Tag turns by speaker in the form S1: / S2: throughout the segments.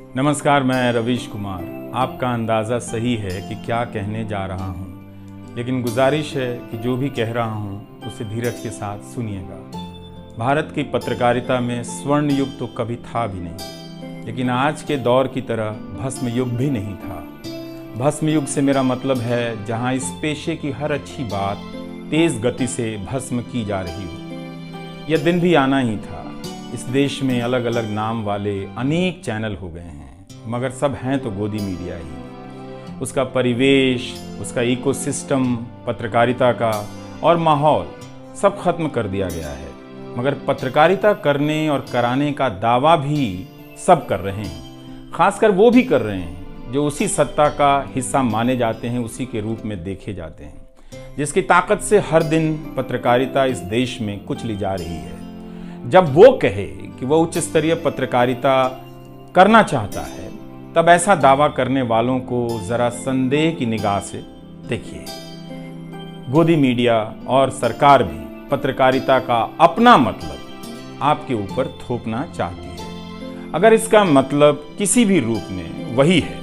S1: नमस्कार, मैं रवीश कुमार। आपका अंदाज़ा सही है कि क्या कहने जा रहा हूँ, लेकिन गुजारिश है कि जो भी कह रहा हूँ उसे धीरज के साथ सुनिएगा। भारत की पत्रकारिता में स्वर्ण युग तो कभी था भी नहीं, लेकिन आज के दौर की तरह भस्म युग भी नहीं था। भस्म युग से मेरा मतलब है जहाँ इस पेशे की हर अच्छी बात तेज़ गति से भस्म की जा रही हो। यह दिन भी आना ही था। इस देश में अलग अलग नाम वाले अनेक चैनल हो गए हैं, मगर सब हैं तो गोदी मीडिया ही। उसका परिवेश, उसका इकोसिस्टम, पत्रकारिता का और माहौल सब खत्म कर दिया गया है। मगर पत्रकारिता करने और कराने का दावा भी सब कर रहे हैं। खासकर वो भी कर रहे हैं जो उसी सत्ता का हिस्सा माने जाते हैं, उसी के रूप में देखे जाते हैं, जिसकी ताकत से हर दिन पत्रकारिता इस देश में कुचली जा रही है। जब वो कहे कि वह उच्च स्तरीय पत्रकारिता करना चाहता है, तब ऐसा दावा करने वालों को जरा संदेह की निगाह से देखिए। गोदी मीडिया और सरकार भी पत्रकारिता का अपना मतलब आपके ऊपर थोपना चाहती है। अगर इसका मतलब किसी भी रूप में वही है,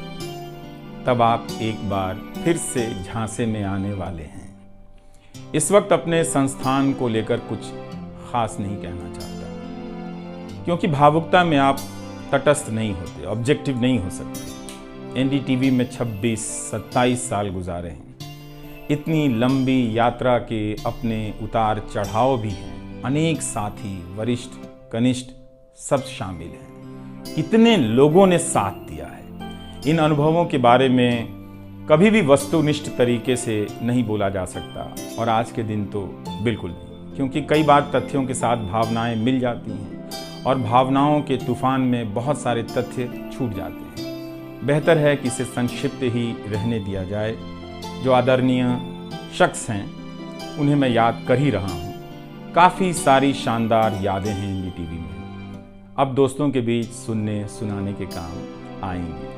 S1: तब आप एक बार फिर से झांसे में आने वाले हैं। इस वक्त अपने संस्थान को लेकर कुछ खास नहीं कहना चाहता, क्योंकि भावुकता में आप तटस्थ नहीं होते, ऑब्जेक्टिव नहीं हो सकते। एनडीटीवी में 26-27 साल गुजारे हैं। इतनी लंबी यात्रा के अपने उतार चढ़ाव भी हैं। अनेक साथी, वरिष्ठ, कनिष्ठ सब शामिल हैं। कितने लोगों ने साथ दिया है। इन अनुभवों के बारे में कभी भी वस्तुनिष्ठ तरीके से नहीं बोला जा सकता, और आज के दिन तो बिल्कुल नहीं, क्योंकि कई बार तथ्यों के साथ भावनाएं मिल जाती हैं और भावनाओं के तूफान में बहुत सारे तथ्य छूट जाते हैं। बेहतर है कि इसे संक्षिप्त ही रहने दिया जाए। जो आदरणीय शख्स हैं उन्हें मैं याद कर ही रहा हूँ। काफ़ी सारी शानदार यादें हैं एनडीटीवी में, अब दोस्तों के बीच सुनने सुनाने के काम आएंगे।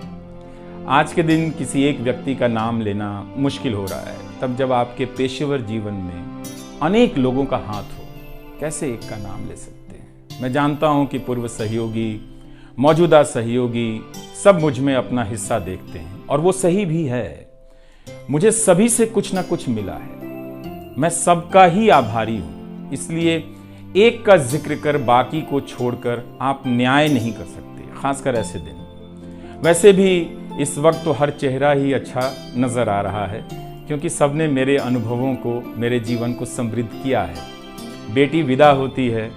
S1: आज के दिन किसी एक व्यक्ति का नाम लेना मुश्किल हो रहा है, तब जब आपके पेशेवर जीवन में अनेक लोगों का हाथ हो, कैसे एक का नाम ले सकते हैं। मैं जानता हूं कि पूर्व सहयोगी, मौजूदा सहयोगी सब मुझ में अपना हिस्सा देखते हैं, और वो सही भी है। मुझे सभी से कुछ ना कुछ मिला है। मैं सबका ही आभारी हूं। इसलिए एक का जिक्र कर बाकी को छोड़कर आप न्याय नहीं कर सकते, खासकर ऐसे दिन। वैसे भी इस वक्त तो हर चेहरा ही अच्छा नजर आ रहा है, क्योंकि सबने मेरे अनुभवों को, मेरे जीवन को समृद्ध किया है। बेटी विदा होती है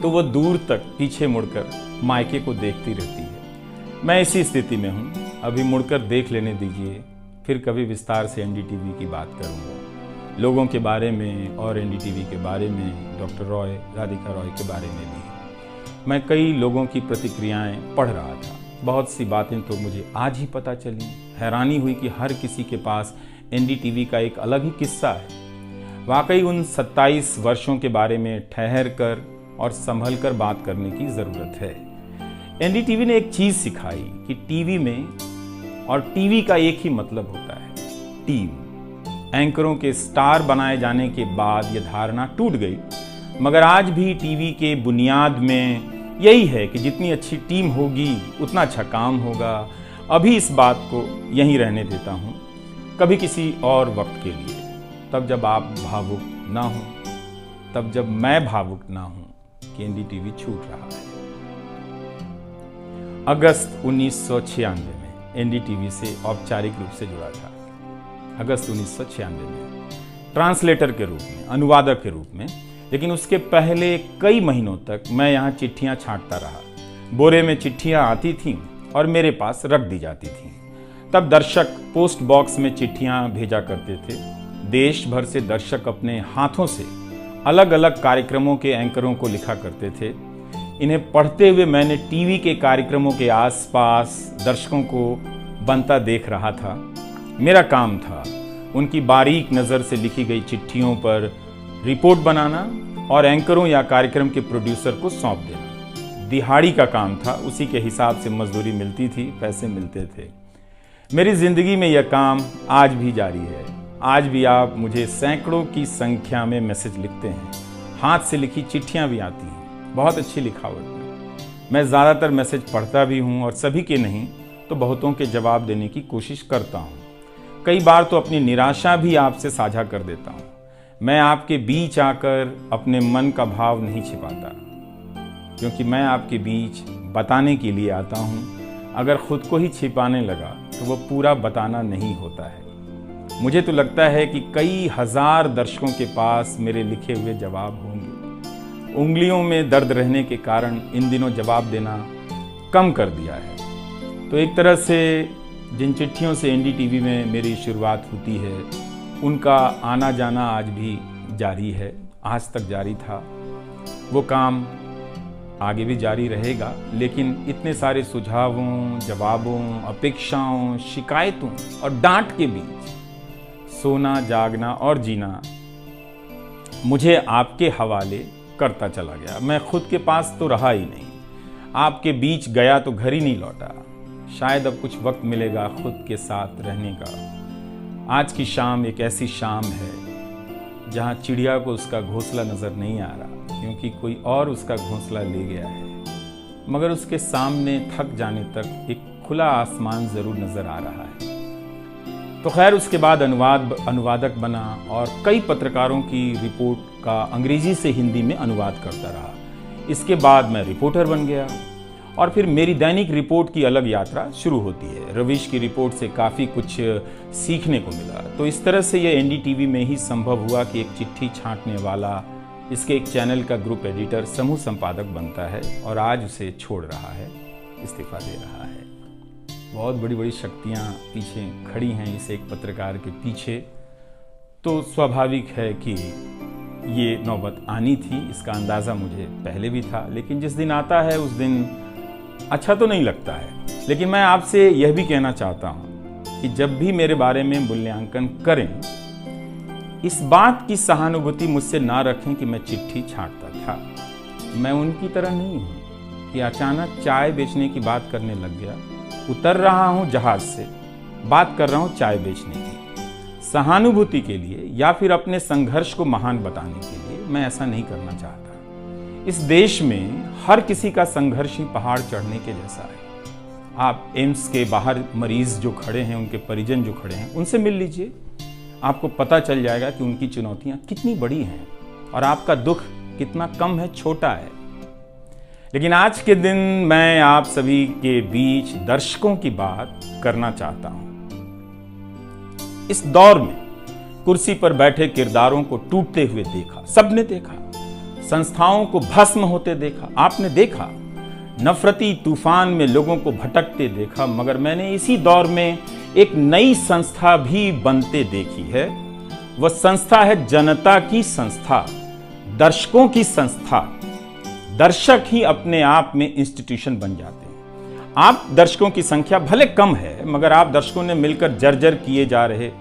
S1: तो वो दूर तक पीछे मुड़कर मायके को देखती रहती है। मैं इसी स्थिति में हूँ। अभी मुड़कर देख लेने दीजिए, फिर कभी विस्तार से एनडीटीवी की बात करूँगा, लोगों के बारे में और एनडीटीवी के बारे में, डॉक्टर रॉय, राधिका रॉय के बारे में भी। मैं कई लोगों की प्रतिक्रियाएं पढ़ रहा था। बहुत सी बातें तो मुझे आज ही पता चली। हैरानी हुई कि हर किसी के पास एनडीटीवी का एक अलग ही किस्सा है। वाकई उन 27 वर्षों के बारे में ठहर कर और संभल कर बात करने की ज़रूरत है। एनडीटीवी ने एक चीज़ सिखाई कि टीवी में और टीवी का एक ही मतलब होता है, टीम। एंकरों के स्टार बनाए जाने के बाद यह धारणा टूट गई, मगर आज भी टीवी के बुनियाद में यही है कि जितनी अच्छी टीम होगी उतना अच्छा काम होगा। अभी इस बात को यहीं रहने देता हूँ, कभी किसी और वक्त के लिए, तब जब आप भावुक ना हो, तब जब मैं भावुक ना हूँ कि एनडीटीवी छूट रहा है। अगस्त 1996 में एनडीटीवी से औपचारिक रूप से जुड़ा था। अगस्त 1996 में ट्रांसलेटर के रूप में, अनुवादक के रूप में। लेकिन उसके पहले कई महीनों तक मैं यहाँ चिट्ठियाँ छांटता रहा। बोरे में चिट्ठियाँ आती थीं और मेरे पास रख दी जाती थीं। तब दर्शक पोस्ट बॉक्स में चिट्ठियाँ भेजा करते थे। देश भर से दर्शक अपने हाथों से अलग अलग कार्यक्रमों के एंकरों को लिखा करते थे। इन्हें पढ़ते हुए मैंने टीवी के कार्यक्रमों के आसपास दर्शकों को बनता देख रहा था। मेरा काम था उनकी बारीक नज़र से लिखी गई चिट्ठियों पर रिपोर्ट बनाना और एंकरों या कार्यक्रम के प्रोड्यूसर को सौंप देना। दिहाड़ी का काम था, उसी के हिसाब से मजदूरी मिलती थी, पैसे मिलते थे। मेरी ज़िंदगी में यह काम आज भी जारी है। आज भी आप मुझे सैकड़ों की संख्या में मैसेज लिखते हैं। हाथ से लिखी चिट्ठियां भी आती हैं, बहुत अच्छी लिखावट में। मैं ज़्यादातर मैसेज पढ़ता भी हूँ और सभी के नहीं तो बहुतों के जवाब देने की कोशिश करता हूँ। कई बार तो अपनी निराशा भी आपसे साझा कर देता हूँ। मैं आपके बीच आकर अपने मन का भाव नहीं छिपाता, क्योंकि मैं आपके बीच बताने के लिए आता हूँ। अगर खुद को ही छिपाने लगा तो वो पूरा बताना नहीं होता है। मुझे तो लगता है कि कई हजार दर्शकों के पास मेरे लिखे हुए जवाब होंगे। उंगलियों में दर्द रहने के कारण इन दिनों जवाब देना कम कर दिया है। तो एक तरह से जिन चिट्ठियों से एनडीटीवी में मेरी शुरुआत होती है, उनका आना जाना आज भी जारी है, आज तक जारी था। वो काम आगे भी जारी रहेगा, लेकिन इतने सारे सुझावों, जवाबों, अपेक्षाओं, शिकायतों और डांट के बीच सोना, जागना और जीना मुझे आपके हवाले करता चला गया। मैं खुद के पास तो रहा ही नहीं, आपके बीच गया तो घर ही नहीं लौटा। शायद अब कुछ वक्त मिलेगा खुद के साथ रहने का। आज की शाम एक ऐसी शाम है जहां चिड़िया को उसका घोंसला नजर नहीं आ रहा, क्योंकि कोई और उसका घोंसला ले गया है। मगर उसके सामने थक जाने तक एक खुला आसमान जरूर नजर आ रहा है। तो खैर, उसके बाद अनुवादक बना और कई पत्रकारों की रिपोर्ट का अंग्रेजी से हिंदी में अनुवाद करता रहा। इसके बाद मैं रिपोर्टर बन गया और फिर मेरी दैनिक रिपोर्ट की अलग यात्रा शुरू होती है। रवीश की रिपोर्ट से काफ़ी कुछ सीखने को मिला। तो इस तरह से ये एनडीटीवी में ही संभव हुआ कि एक चिट्ठी छांटने वाला इसके एक चैनल का ग्रुप एडिटर समूह संपादक बनता है और आज उसे छोड़ रहा है, इस्तीफा दे रहा है। बहुत बड़ी बड़ी शक्तियाँ पीछे खड़ी हैं इस एक पत्रकार के पीछे। तो स्वाभाविक है कि ये नौबत आनी थी, इसका अंदाज़ा मुझे पहले भी था। लेकिन जिस दिन आता है उस दिन अच्छा तो नहीं लगता है। लेकिन मैं आपसे यह भी कहना चाहता हूँ कि जब भी मेरे बारे में मूल्यांकन करें, इस बात की सहानुभूति मुझसे ना रखें कि मैं चिट्ठी छांटता था। मैं उनकी तरह नहीं हूँ कि अचानक चाय बेचने की बात करने लग गया। उतर रहा हूँ जहाज से, बात कर रहा हूँ चाय बेचने की। सहानुभूति के लिए या फिर अपने संघर्ष को महान बताने के लिए मैं ऐसा नहीं करना चाहता। इस देश में हर किसी का संघर्ष ही पहाड़ चढ़ने के जैसा है। आप एम्स के बाहर मरीज जो खड़े हैं, उनके परिजन जो खड़े हैं, उनसे मिल लीजिए। आपको पता चल जाएगा कि उनकी चुनौतियां कितनी बड़ी हैं और आपका दुख कितना कम है, छोटा है। लेकिन आज के दिन मैं आप सभी के बीच दर्शकों की बात करना चाहता हूं। इस दौर में कुर्सी पर बैठे किरदारों को टूटते हुए देखा, सबने देखा। संस्थाओं को भस्म होते देखा, आपने देखा। नफरती तूफान में लोगों को भटकते देखा। मगर मैंने इसी दौर में एक नई संस्था भी बनते देखी है। वह संस्था है जनता की संस्था, दर्शकों की संस्था। दर्शक ही अपने आप में इंस्टीट्यूशन बन जाते हैं। आप दर्शकों की संख्या भले कम है, मगर आप दर्शकों ने मिलकर जर्जर किए जा रहे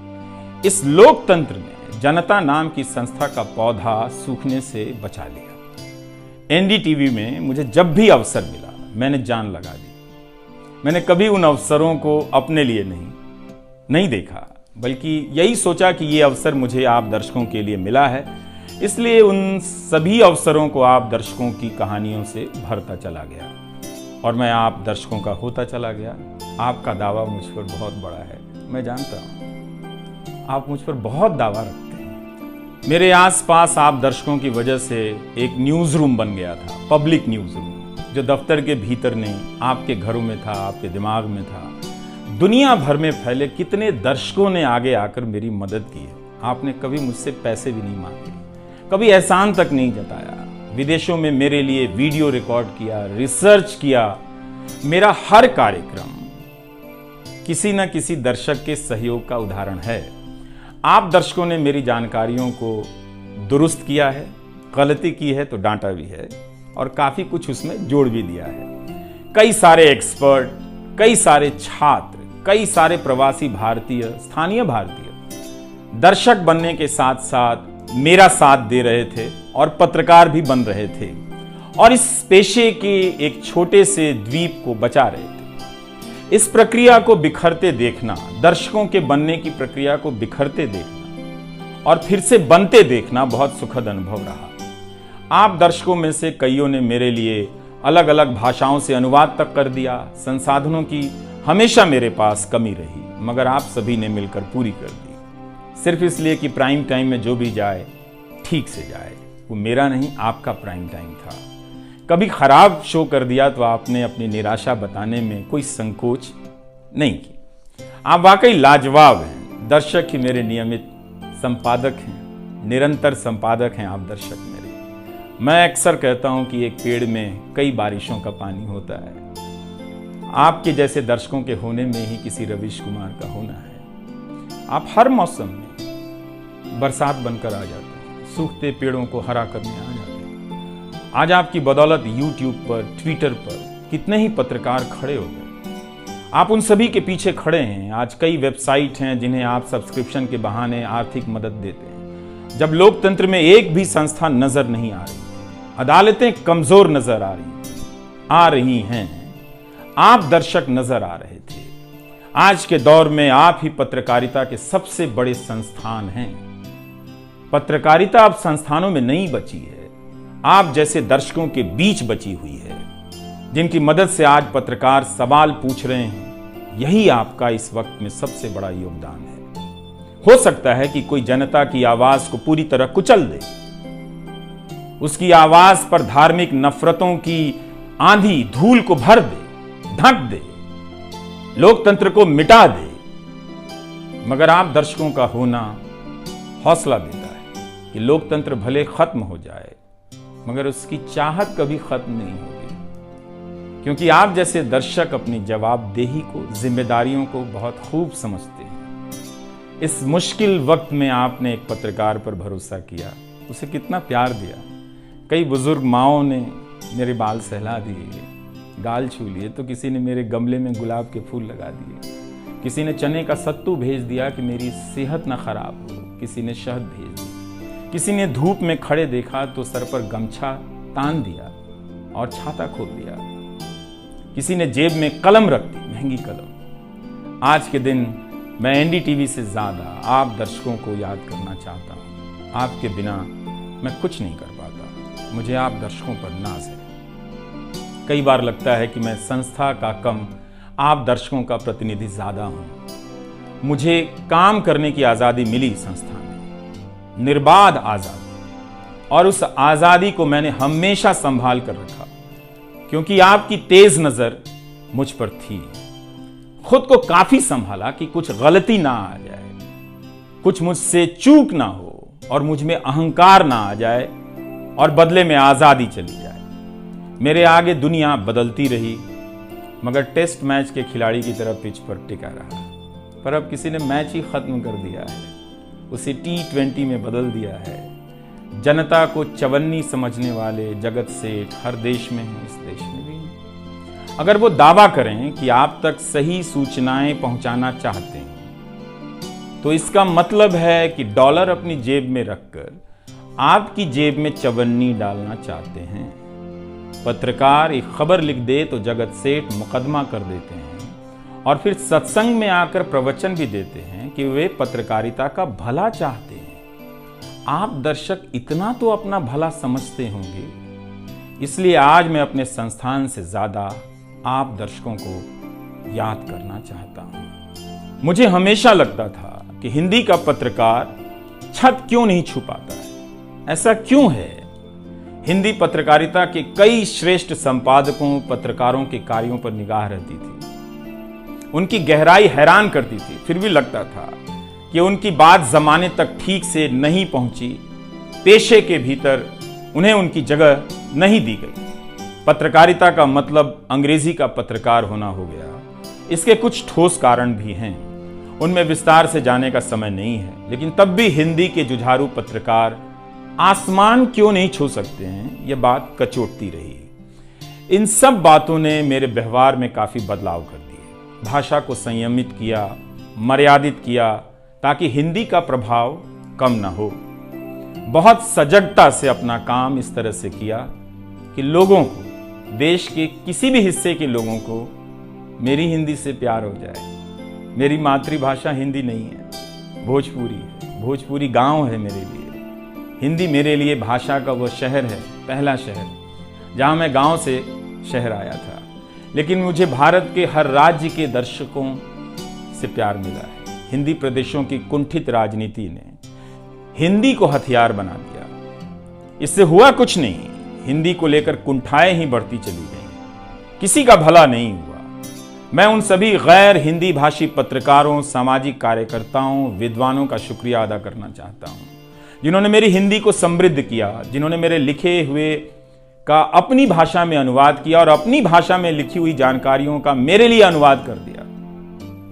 S1: इस लोकतंत्र में जनता नाम की संस्था का पौधा सूखने से बचा लिया। एनडीटीवी में मुझे जब भी अवसर मिला मैंने जान लगा दी। मैंने कभी उन अवसरों को अपने लिए नहीं देखा, बल्कि यही सोचा कि ये अवसर मुझे आप दर्शकों के लिए मिला है, इसलिए उन सभी अवसरों को आप दर्शकों की कहानियों से भरता चला गया और मैं आप दर्शकों का होता चला गया। आपका दावा मुझ पर बहुत बड़ा है, मैं जानता हूँ। आप मुझ पर बहुत दावा रखते हैं। मेरे आसपास आप दर्शकों की वजह से एक न्यूज़ रूम बन गया था, पब्लिक न्यूज़ रूम, जो दफ्तर के भीतर नहीं, आपके घरों में था, आपके दिमाग में था। दुनिया भर में फैले कितने दर्शकों ने आगे आकर मेरी मदद की है। आपने कभी मुझसे पैसे भी नहीं मांगे, कभी एहसान तक नहीं जताया। विदेशों में मेरे लिए वीडियो रिकॉर्ड किया, रिसर्च किया। मेरा हर कार्यक्रम किसी न किसी दर्शक के सहयोग का उदाहरण है। आप दर्शकों ने मेरी जानकारियों को दुरुस्त किया है, गलती की है तो डांटा भी है और काफी कुछ उसमें जोड़ भी दिया है। कई सारे एक्सपर्ट, कई सारे छात्र, कई सारे प्रवासी भारतीय, स्थानीय भारतीय दर्शक बनने के साथ साथ मेरा साथ दे रहे थे और पत्रकार भी बन रहे थे और इस पेशे के एक छोटे से द्वीप को बचा रहे थे। इस प्रक्रिया को बिखरते देखना, दर्शकों के बनने की प्रक्रिया को बिखरते देखना और फिर से बनते देखना बहुत सुखद अनुभव रहा। आप दर्शकों में से कईयों ने मेरे लिए अलग अलग भाषाओं से अनुवाद तक कर दिया। संसाधनों की हमेशा मेरे पास कमी रही, मगर आप सभी ने मिलकर पूरी कर दी, सिर्फ इसलिए कि प्राइम टाइम में जो भी जाए ठीक से जाए। वो मेरा नहीं, आपका प्राइम टाइम था। कभी खराब शो कर दिया तो आपने अपनी निराशा बताने में कोई संकोच नहीं की। आप वाकई लाजवाब हैं। दर्शक ही मेरे नियमित संपादक हैं, निरंतर संपादक हैं आप दर्शक मेरे। मैं अक्सर कहता हूं कि एक पेड़ में कई बारिशों का पानी होता है। आपके जैसे दर्शकों के होने में ही किसी रवीश कुमार का होना है। आप हर मौसम में बरसात बनकर आ जाते हैं, सूखते पेड़ों को हरा करने आ जाते हैं। आज आपकी बदौलत यूट्यूब पर, ट्विटर पर कितने ही पत्रकार खड़े हो गए। आप उन सभी के पीछे खड़े हैं। आज कई वेबसाइट हैं जिन्हें आप सब्सक्रिप्शन के बहाने आर्थिक मदद देते हैं। जब लोकतंत्र में एक भी संस्था नजर नहीं आ रही, अदालतें कमजोर नजर आ रही हैं, आप दर्शक नजर आ रहे थे। आज के दौर में आप ही पत्रकारिता के सबसे बड़े संस्थान हैं। पत्रकारिता अब संस्थानों में नहीं बची है, आप जैसे दर्शकों के बीच बची हुई है, जिनकी मदद से आज पत्रकार सवाल पूछ रहे हैं। यही आपका इस वक्त में सबसे बड़ा योगदान है। हो सकता है कि कोई जनता की आवाज को पूरी तरह कुचल दे, उसकी आवाज पर धार्मिक नफरतों की आंधी धूल को भर दे, ढक दे, लोकतंत्र को मिटा दे, मगर आप दर्शकों का होना हौसला देता है कि लोकतंत्र भले खत्म हो जाए, मगर उसकी चाहत कभी खत्म नहीं होगी, क्योंकि आप जैसे दर्शक अपनी जवाबदेही को, जिम्मेदारियों को बहुत खूब समझते हैं। इस मुश्किल वक्त में आपने एक पत्रकार पर भरोसा किया, उसे कितना प्यार दिया। कई बुजुर्ग माओं ने मेरे बाल सहला दिए, गाल छू लिए, तो किसी ने मेरे गमले में गुलाब के फूल लगा दिए, किसी ने चने का सत्तू भेज दिया कि मेरी सेहत ना खराब हो, किसी ने शहद भेज दी, किसी ने धूप में खड़े देखा तो सर पर गमछा तान दिया और छाता खोल दिया, किसी ने जेब में कलम रख दी, महंगी कलम। आज के दिन मैं एनडीटीवी से ज्यादा आप दर्शकों को याद करना चाहता हूं। आपके बिना मैं कुछ नहीं कर पाता। मुझे आप दर्शकों पर नाज है। कई बार लगता है कि मैं संस्था का कम, आप दर्शकों का प्रतिनिधि ज्यादा हूं। मुझे काम करने की आजादी मिली संस्था में, निर्बाध आजादी, और उस आजादी को मैंने हमेशा संभाल कर रखा, क्योंकि आपकी तेज नजर मुझ पर थी। खुद को काफी संभाला कि कुछ गलती ना आ जाए, कुछ मुझसे चूक ना हो और मुझ में अहंकार ना आ जाए और बदले में आजादी चली जाए। मेरे आगे दुनिया बदलती रही, मगर टेस्ट मैच के खिलाड़ी की तरह पिच पर टिका रहा। पर अब किसी ने मैच ही खत्म कर दिया है, उसे T20 में बदल दिया है। जनता को चवन्नी समझने वाले जगत सेठ हर देश में हैं, इस देश में भी। अगर वो दावा करें कि आप तक सही सूचनाएं पहुंचाना चाहते हैं, तो इसका मतलब है कि डॉलर अपनी जेब में रखकर आपकी जेब में चवन्नी डालना चाहते हैं। पत्रकार एक खबर लिख दे तो जगत सेठ मुकदमा कर देते हैं और फिर सत्संग में आकर प्रवचन भी देते हैं कि वे पत्रकारिता का भला चाहते हैं। आप दर्शक इतना तो अपना भला समझते होंगे, इसलिए आज मैं अपने संस्थान से ज्यादा आप दर्शकों को याद करना चाहता हूं। मुझे हमेशा लगता था कि हिंदी का पत्रकार छत क्यों नहीं छू पाता है। ऐसा क्यों है? हिंदी पत्रकारिता के कई श्रेष्ठ संपादकों, पत्रकारों के कार्यों पर निगाह रहती थी, उनकी गहराई हैरान करती थी। फिर भी लगता था कि उनकी बात जमाने तक ठीक से नहीं पहुंची, पेशे के भीतर उन्हें उनकी जगह नहीं दी गई। पत्रकारिता का मतलब अंग्रेजी का पत्रकार होना हो गया। इसके कुछ ठोस कारण भी हैं, उनमें विस्तार से जाने का समय नहीं है, लेकिन तब भी हिंदी के जुझारू पत्रकार आसमान क्यों नहीं छू सकते हैं, यह बात कचोटती रही। इन सब बातों ने मेरे व्यवहार में काफी बदलाव कर दिए। भाषा को संयमित किया, मर्यादित किया, ताकि हिंदी का प्रभाव कम ना हो। बहुत सजगता से अपना काम इस तरह से किया कि लोगों को, देश के किसी भी हिस्से के लोगों को मेरी हिंदी से प्यार हो जाए। मेरी मातृभाषा हिंदी नहीं है, भोजपुरी है। भोजपुरी गांव है मेरे लिए। हिंदी मेरे लिए भाषा का वो शहर है, पहला शहर, जहां मैं गांव से शहर आया था, लेकिन मुझे भारत के हर राज्य के दर्शकों से प्यार मिला है। हिंदी प्रदेशों की कुंठित राजनीति ने हिंदी को हथियार बना दिया। इससे हुआ कुछ नहीं, हिंदी को लेकर कुंठाएं ही बढ़ती चली गई, किसी का भला नहीं हुआ। मैं उन सभी गैर हिंदी भाषी पत्रकारों, सामाजिक कार्यकर्ताओं, विद्वानों का शुक्रिया अदा करना चाहता हूं, जिन्होंने मेरी हिंदी को समृद्ध किया, जिन्होंने मेरे लिखे हुए का अपनी भाषा में अनुवाद किया और अपनी भाषा में लिखी हुई जानकारियों का मेरे लिए अनुवाद कर दिया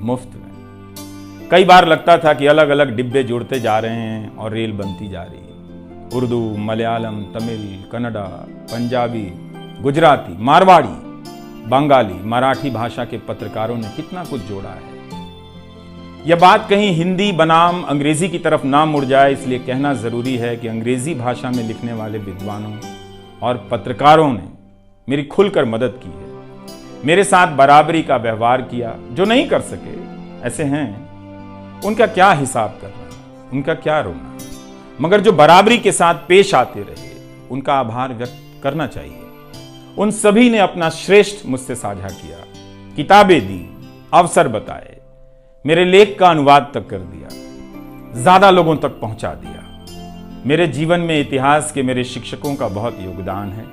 S1: मुफ्त में। कई बार लगता था कि अलग अलग डिब्बे जुड़ते जा रहे हैं और रेल बनती जा रही है। उर्दू, मलयालम, तमिल, कन्नड़ा, पंजाबी, गुजराती, मारवाड़ी, बंगाली, मराठी भाषा के पत्रकारों ने कितना कुछ जोड़ा है। यह बात कहीं हिंदी बनाम अंग्रेजी की तरफ ना मुड़ जाए, इसलिए कहना जरूरी है कि अंग्रेजी भाषा में लिखने वाले विद्वानों और पत्रकारों ने मेरी खुलकर मदद की है, मेरे साथ बराबरी का व्यवहार किया। जो नहीं कर सके, ऐसे हैं, उनका क्या हिसाब करना, उनका क्या रोना, मगर जो बराबरी के साथ पेश आते रहे, उनका आभार व्यक्त करना चाहिए। उन सभी ने अपना श्रेष्ठ मुझसे साझा किया, किताबें दी, अवसर बताए, मेरे लेख का अनुवाद तक कर दिया, ज्यादा लोगों तक पहुंचा दिया। मेरे जीवन में इतिहास के मेरे शिक्षकों का बहुत योगदान है।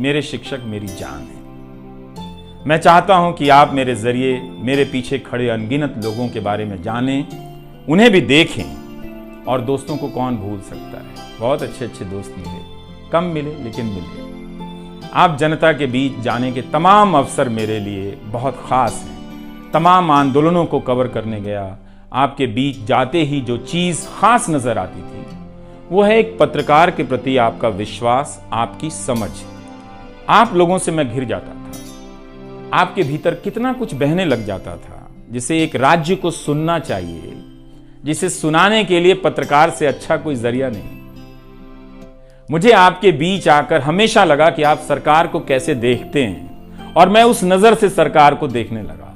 S1: मेरे शिक्षक मेरी जान है। मैं चाहता हूं कि आप मेरे जरिए मेरे पीछे खड़े अनगिनत लोगों के बारे में जानें, उन्हें भी देखें। और दोस्तों को कौन भूल सकता है, बहुत अच्छे अच्छे दोस्त मिले, कम मिले लेकिन मिले। आप जनता के बीच जाने के तमाम अवसर मेरे लिए बहुत खास हैं। तमाम आंदोलनों को कवर करने गया, आपके बीच जाते ही जो चीज खास नजर आती थी वो है एक पत्रकार के प्रति आपका विश्वास, आपकी समझ। आप लोगों से मैं घिर जाता था। आपके भीतर कितना कुछ बहने लग जाता था, जिसे एक राज्य को सुनना चाहिए, जिसे सुनाने के लिए पत्रकार से अच्छा कोई जरिया नहीं। मुझे आपके बीच आकर हमेशा लगा कि आप सरकार को कैसे देखते हैं, और मैं उस नजर से सरकार को देखने लगा।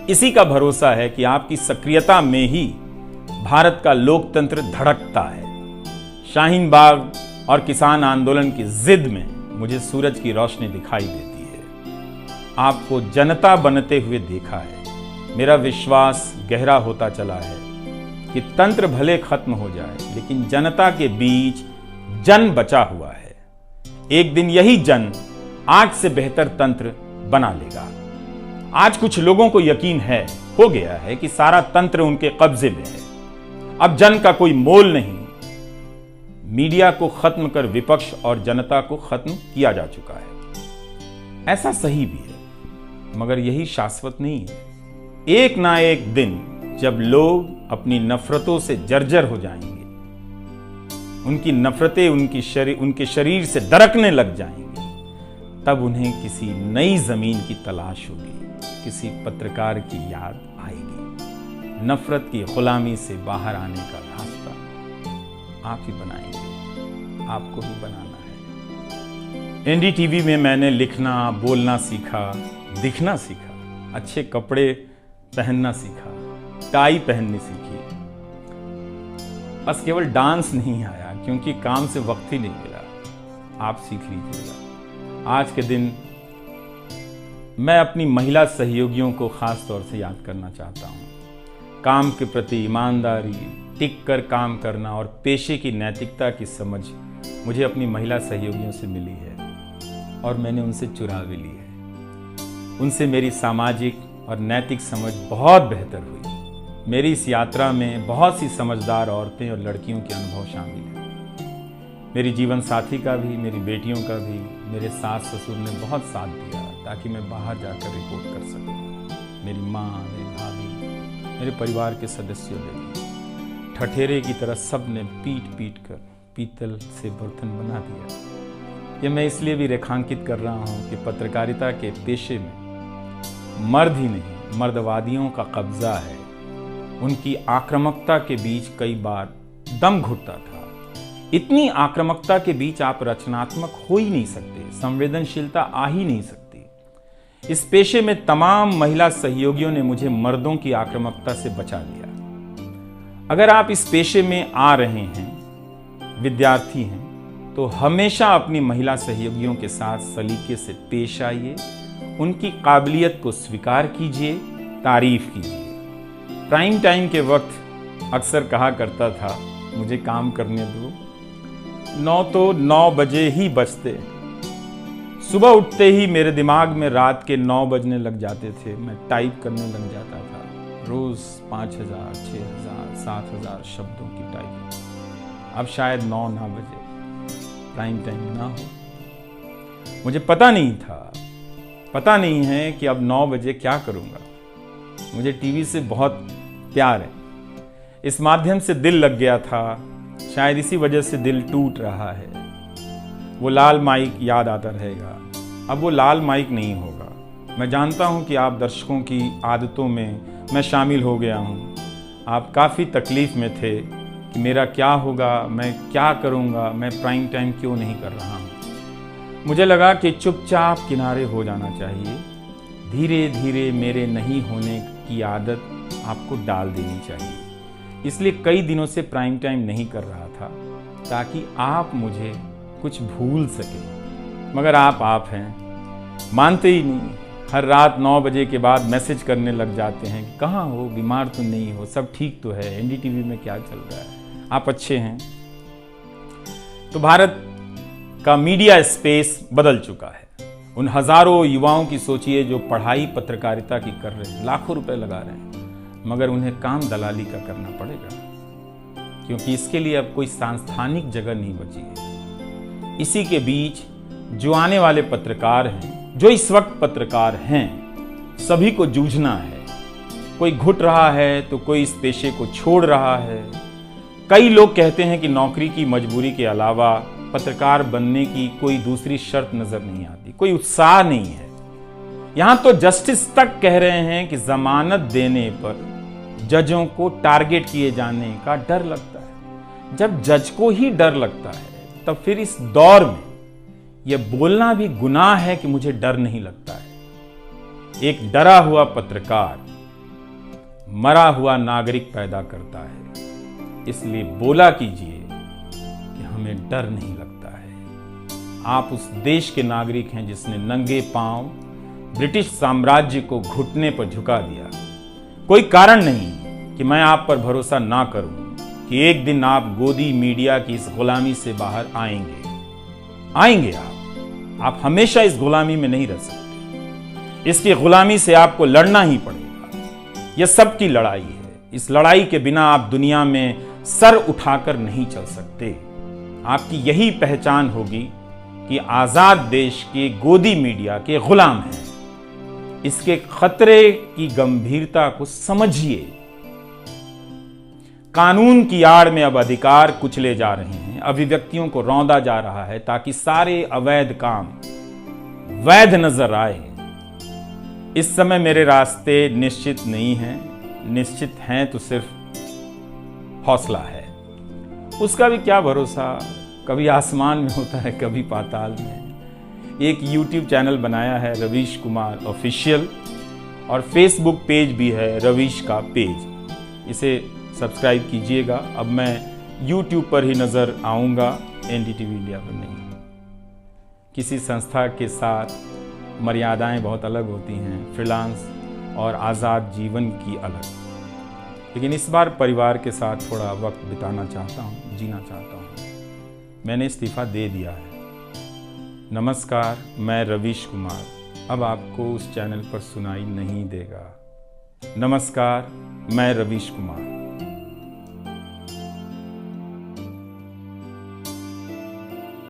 S1: इसी का भरोसा है कि आपकी सक्रियता में ही भारत का लोकतंत्र धड़कता है। शाहीन बाग और किसान आंदोलन की जिद में मुझे सूरज की रोशनी दिखाई देती है। आपको जनता बनते हुए देखा है। मेरा विश्वास गहरा होता चला है कि तंत्र भले खत्म हो जाए, लेकिन जनता के बीच जन बचा हुआ है। एक दिन यही जन आज से बेहतर तंत्र बना लेगा। आज कुछ लोगों को यकीन हो गया है कि सारा तंत्र उनके कब्जे में है। अब जन का कोई मोल नहीं। मीडिया को खत्म कर विपक्ष और जनता को खत्म किया जा चुका है। ऐसा सही भी है, मगर यही शाश्वत नहीं है। एक ना एक दिन जब लोग अपनी नफरतों से जर्जर हो जाएंगे, उनकी नफरतें उनके शरीर से दरकने लग जाएंगी, तब उन्हें किसी नई जमीन की तलाश होगी, किसी पत्रकार की याद आएगी। नफरत की गुलामी से बाहर आने का रास्ता आप ही बनाएंगे, आपको ही बनाना है। एनडीटीवी में मैंने लिखना, बोलना सीखा, दिखना सीखा, अच्छे कपड़े पहनना सीखा, टाई पहननी सीखी। बस केवल डांस नहीं आया, क्योंकि काम से वक्त ही नहीं मिला। आप सीख लीजिएगा। आज के दिन मैं अपनी महिला सहयोगियों को खास तौर से याद करना चाहता हूँ। काम के प्रति ईमानदारी, टिक कर काम करना और पेशे की नैतिकता की समझ मुझे अपनी महिला सहयोगियों से मिली है, और मैंने उनसे चुरा भी ली है। उनसे मेरी सामाजिक और नैतिक समझ बहुत बेहतर हुई। मेरी इस यात्रा में बहुत सी समझदार औरतें और लड़कियों के अनुभव शामिल हैं। मेरी जीवन साथी का भी, मेरी बेटियों का भी, मेरे सास ससुर ने बहुत साथ दिया ताकि मैं बाहर जाकर रिपोर्ट कर सकूं। मेरी माँ, मेरी भाभी, मेरे परिवार के सदस्यों ने भी ठठेरे की तरह सब ने पीट पीट कर पीतल से बर्तन बना दिया। ये मैं इसलिए भी रेखांकित कर रहा हूँ कि पत्रकारिता के पेशे में मर्द ही नहीं, मर्दवादियों का कब्जा है। उनकी आक्रामकता के बीच कई बार दम घुटता था। इतनी आक्रामकता के बीच आप रचनात्मक हो ही नहीं सकते, संवेदनशीलता आ ही नहीं सकती। इस पेशे में तमाम महिला सहयोगियों ने मुझे मर्दों की आक्रामकता से बचा लिया। अगर आप इस पेशे में आ रहे हैं, विद्यार्थी हैं, तो हमेशा अपनी महिला सहयोगियों के साथ सलीके से पेश आइए, उनकी काबिलियत को स्वीकार कीजिए, तारीफ कीजिए। प्राइम टाइम के वक्त अक्सर कहा करता था, मुझे काम करने दो, 9 तो 9 बजे ही बजते। सुबह उठते ही मेरे दिमाग में रात के 9 बजने लग जाते थे। मैं टाइप करने लग जाता था, रोज 5000, 6000, 7000 शब्दों की टाइपिंग। अब शायद 9 ना बजे, प्राइम टाइम ना हो। मुझे पता नहीं है कि अब 9 बजे क्या करूंगा। मुझे टीवी से बहुत प्यार है, इस माध्यम से दिल लग गया था, शायद इसी वजह से दिल टूट रहा है। वो लाल माइक याद आता रहेगा, अब वो लाल माइक नहीं होगा। मैं जानता हूं कि आप दर्शकों की आदतों में मैं शामिल हो गया हूं। आप काफ़ी तकलीफ में थे कि मेरा क्या होगा, मैं क्या करूंगा, मैं प्राइम टाइम क्यों नहीं कर रहा हूं। मुझे लगा कि चुपचाप किनारे हो जाना चाहिए। धीरे धीरे मेरे नहीं होने की आदत आपको डाल देनी चाहिए। इसलिए कई दिनों से प्राइम टाइम नहीं कर रहा था, ताकि आप मुझे कुछ भूल सके। मगर आप हैं, मानते ही नहीं। हर रात 9 बजे के बाद मैसेज करने लग जाते हैं, कहाँ हो, बीमार तो नहीं हो, सब ठीक तो है, एनडीटीवी में क्या चल रहा है, आप अच्छे हैं। तो भारत का मीडिया स्पेस बदल चुका है। उन हजारों युवाओं की सोचिए जो पढ़ाई पत्रकारिता की कर रहे हैं, लाखों रुपए लगा रहे हैं, मगर उन्हें काम दलाली का करना पड़ेगा, क्योंकि इसके लिए अब कोई सांस्थानिक जगह नहीं बची है। इसी के बीच जो आने वाले पत्रकार हैं, जो इस वक्त पत्रकार हैं, सभी को जूझना है। कोई घुट रहा है तो कोई इस पेशे को छोड़ रहा है। कई लोग कहते हैं कि नौकरी की मजबूरी के अलावा पत्रकार बनने की कोई दूसरी शर्त नजर नहीं आती, कोई उत्साह नहीं है। यहां तो जस्टिस तक कह रहे हैं कि जमानत देने पर जजों को टारगेट किए जाने का डर लगता है। जब जज को ही डर लगता है, तब फिर इस दौर में यह बोलना भी गुनाह है कि मुझे डर नहीं लगता है। एक डरा हुआ पत्रकार मरा हुआ नागरिक पैदा करता है। इसलिए बोला कीजिए कि हमें डर नहीं लगता है। आप उस देश के नागरिक हैं जिसने नंगे पांव ब्रिटिश साम्राज्य को घुटने पर झुका दिया। कोई कारण नहीं कि मैं आप पर भरोसा ना करूं कि एक दिन आप गोदी मीडिया की इस गुलामी से बाहर आएंगे। आप हमेशा इस गुलामी में नहीं रह सकते। इसकी गुलामी से आपको लड़ना ही पड़ेगा। यह सबकी लड़ाई है। इस लड़ाई के बिना आप दुनिया में सर उठाकर नहीं चल सकते। आपकी यही पहचान होगी कि आजाद देश के गोदी मीडिया के गुलाम हैं। इसके खतरे की गंभीरता को समझिए। कानून की आड़ में अब अधिकार कुचले जा रहे हैं, अभिव्यक्तियों को रौंदा जा रहा है, ताकि सारे अवैध काम वैध नजर आए। इस समय मेरे रास्ते निश्चित नहीं हैं, निश्चित हैं तो सिर्फ हौसला है। उसका भी क्या भरोसा, कभी आसमान में होता है, कभी पाताल में। एक YouTube चैनल बनाया है रवीश कुमार ऑफिशियल, और फेसबुक पेज भी है रवीश का पेज। इसे सब्सक्राइब कीजिएगा। अब मैं YouTube पर ही नज़र आऊँगा, एनडीटीवी इंडिया पर नहीं। किसी संस्था के साथ मर्यादाएं बहुत अलग होती हैं, फ्रीलांस और आज़ाद जीवन की अलग। लेकिन इस बार परिवार के साथ थोड़ा वक्त बिताना चाहता हूँ, जीना चाहता हूँ। मैंने इस्तीफ़ा दे दिया है। नमस्कार, मैं रवीश कुमार अब आपको उस चैनल पर सुनाई नहीं देगा। नमस्कार, मैं रवीश कुमार।